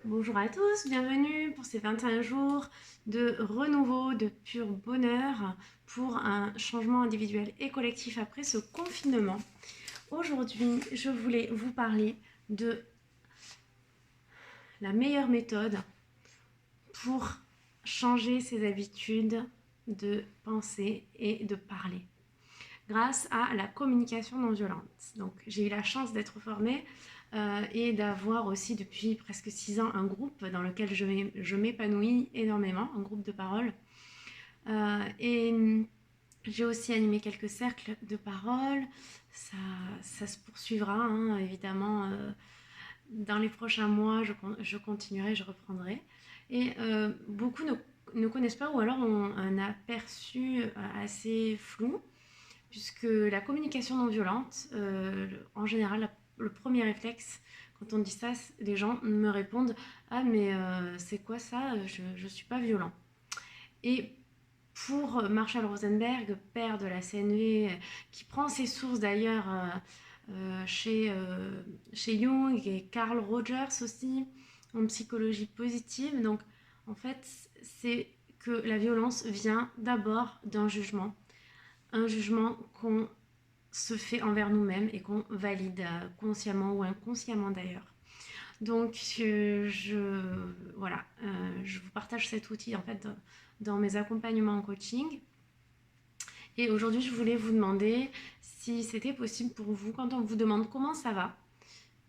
Bonjour à tous, bienvenue pour ces 21 jours de renouveau, de pur bonheur pour un changement individuel et collectif après ce confinement. Aujourd'hui, je voulais vous parler de la meilleure méthode pour changer ses habitudes de penser et de parler grâce à la communication non violente. Donc j'ai eu la chance d'être formée et d'avoir aussi depuis presque 6 ans un groupe dans lequel je m'épanouis énormément, un groupe de parole. Et j'ai aussi animé quelques cercles de parole. Ça se poursuivra, hein, évidemment. Dans les prochains mois, je continuerai, je reprendrai. Et beaucoup ne connaissent pas ou alors ont un aperçu assez flou puisque la communication non violente, en général, le premier réflexe, quand on dit ça, les gens me répondent: ah, mais c'est quoi ça? Je ne suis pas violent. Et pour Marshall Rosenberg, père de la CNV, qui prend ses sources d'ailleurs chez Jung et Carl Rogers aussi, en psychologie positive. Donc, en fait, c'est que la violence vient d'abord d'un jugement. Un jugement qu'on se fait envers nous-mêmes et qu'on valide consciemment ou inconsciemment d'ailleurs. Donc voilà, je vous partage cet outil en fait dans mes accompagnements en coaching. Et aujourd'hui, je voulais vous demander si c'était possible pour vous, quand on vous demande comment ça va.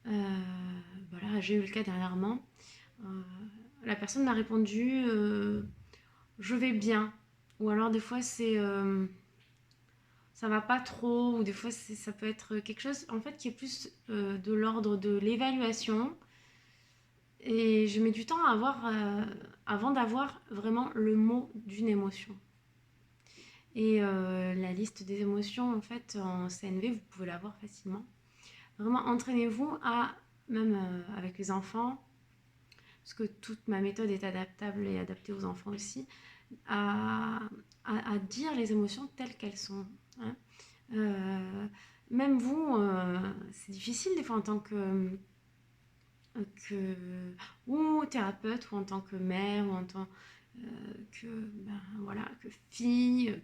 Voilà, j'ai eu le cas dernièrement. Euh, la personne m'a répondu je vais bien. Ou alors des fois c'est ça va pas trop, ou des fois ça peut être quelque chose en fait qui est plus de l'ordre de l'évaluation. Et je mets du temps à avoir, avant d'avoir vraiment le mot d'une émotion. Et la liste des émotions, en fait, en CNV, vous pouvez l'avoir facilement. Vraiment, entraînez-vous à, même avec les enfants, parce que toute ma méthode est adaptable et adaptée aux enfants aussi, à, à dire les émotions telles qu'elles sont. Hein. Euh, Même vous, c'est difficile des fois en tant que ou thérapeute, ou en tant que mère, ou en tant que fille,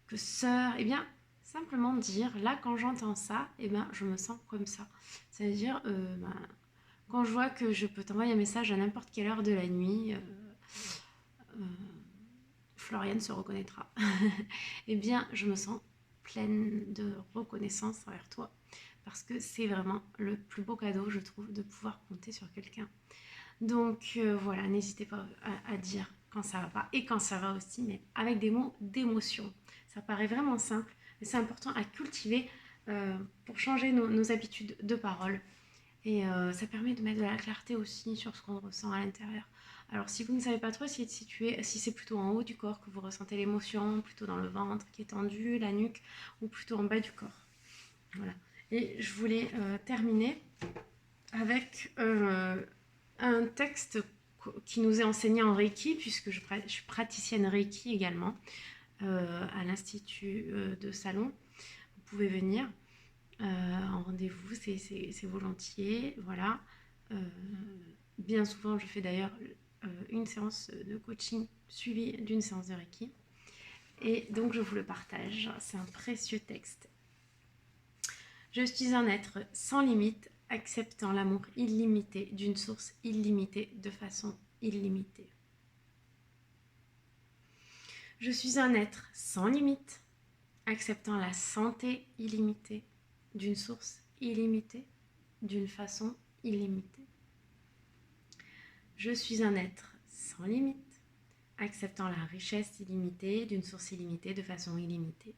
que sœur. Et bien, simplement dire, là, quand j'entends ça, et ben, je me sens comme ça. Ça veut dire, quand je vois que je peux t'envoyer un message à n'importe quelle heure de la nuit, euh, Floriane se reconnaîtra. Eh bien, je me sens pleine de reconnaissance envers toi. Parce que c'est vraiment le plus beau cadeau, je trouve, de pouvoir compter sur quelqu'un. Donc voilà, n'hésitez pas à dire quand ça va pas et quand ça va aussi, mais avec des mots d'émotion. Ça paraît vraiment simple, mais c'est important à cultiver pour changer nos habitudes de parole. Et ça permet de mettre de la clarté aussi sur ce qu'on ressent à l'intérieur. Alors si vous ne savez pas trop si c'est plutôt en haut du corps que vous ressentez l'émotion, plutôt dans le ventre qui est tendu, la nuque, ou plutôt en bas du corps. Voilà. Et je voulais terminer avec un texte qui nous est enseigné en Reiki, puisque je suis praticienne Reiki également à l'Institut de Salon. Vous pouvez venir en rendez-vous, c'est volontiers. Voilà. Euh, Bien souvent, je fais d'ailleurs une séance de coaching suivie d'une séance de Reiki. Et donc, je vous le partage. C'est un précieux texte. Je suis un être sans limite, acceptant l'amour illimité d'une source illimitée de façon illimitée. Je suis un être sans limite, acceptant la santé illimitée d'une source illimitée d'une façon illimitée. Je suis un être sans limite, acceptant la richesse illimitée d'une source illimitée de façon illimitée.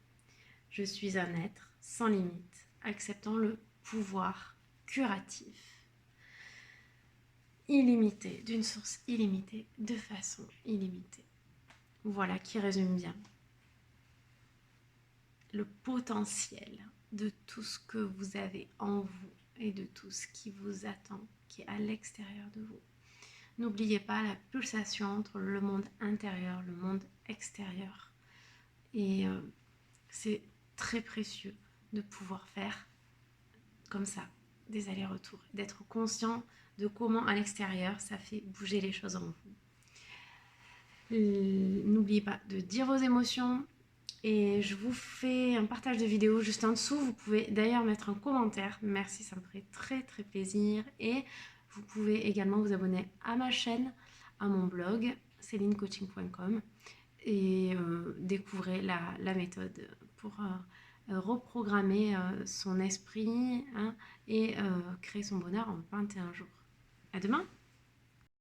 Je suis un être sans limite, acceptant le pouvoir curatif illimité d'une source illimitée de façon illimitée. Voilà qui résume bien le potentiel de tout ce que vous avez en vous et de tout ce qui vous attend, qui est à l'extérieur de vous. N'oubliez pas la pulsation entre le monde intérieur, le monde extérieur. Et c'est très précieux de pouvoir faire comme ça, des allers-retours, d'être conscient de comment à l'extérieur ça fait bouger les choses en vous. N'oubliez pas de dire vos émotions et je vous fais un partage de vidéo juste en dessous. Vous pouvez d'ailleurs mettre un commentaire, merci, ça me ferait très très plaisir. Et vous pouvez également vous abonner à ma chaîne, à mon blog celinecoaching.com et découvrir la méthode pour reprogrammer son esprit, hein, et créer son bonheur en 21 jours. À demain!